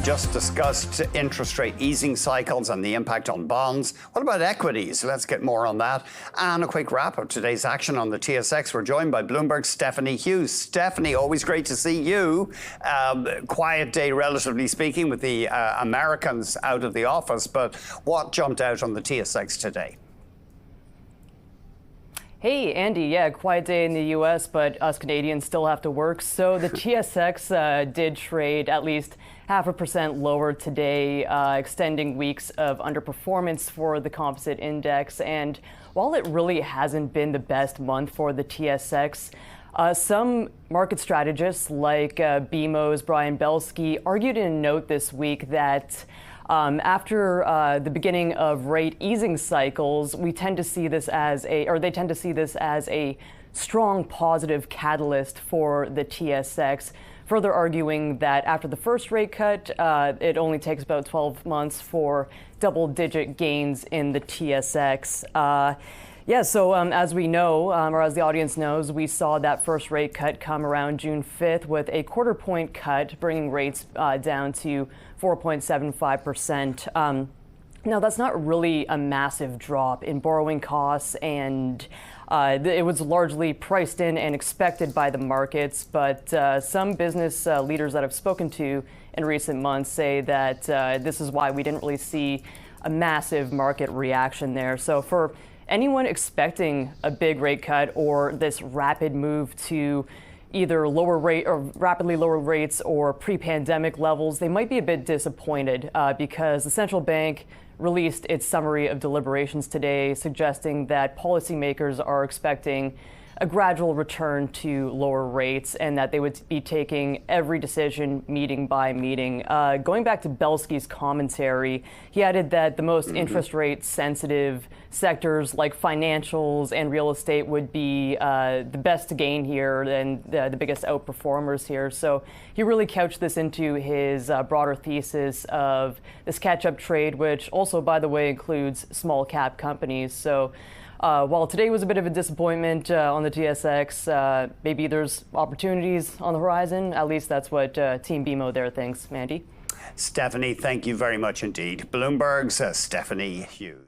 just discussed interest rate easing cycles and the impact on bonds. What about equities? Let's get more on that. And a quick wrap of today's action on the TSX. We're joined by Bloomberg's Stephanie Hughes. Stephanie, always great to see you. Quiet day, relatively speaking, with the Americans out of the office. But what jumped out on the TSX today? Hey, Andy. Yeah, quiet day in the U.S., but us Canadians still have to work. So the TSX did trade at least 0.5% lower today, extending weeks of underperformance for the composite index. And while it really hasn't been the best month for the TSX, some market strategists like BMO's Brian Belsky argued in a note this week that after the beginning of rate easing cycles, they tend to see this as a strong positive catalyst for the TSX, further arguing that after the first rate cut, it only takes about 12 months for double-digit gains in the TSX. So as we know, or as the audience knows, we saw that first rate cut come around June 5th with a quarter-point cut, bringing rates down to 4.75%. Now, that's not really a massive drop in borrowing costs, and it was largely priced in and expected by the markets. But some business leaders that I've spoken to in recent months say that this is why we didn't really see a massive market reaction there. So for anyone expecting a big rate cut or this rapid move to either lower rate or rapidly lower rates or pre-pandemic levels, they might be a bit disappointed because the central bank released its summary of deliberations today, suggesting that policymakers are expecting a gradual return to lower rates and that they would be taking every decision meeting by meeting. Going back to Belsky's commentary, he added that the most interest rate sensitive sectors like financials and real estate would be the best to gain here and the biggest outperformers here. So he really couched this into his broader thesis of this catch-up trade, which also, by the way, includes small cap companies. So while today was a bit of a disappointment on the TSX, maybe there's opportunities on the horizon. At least that's what Team BMO there thinks. Mandy? Stephanie, thank you very much indeed. Bloomberg's Stephanie Hughes.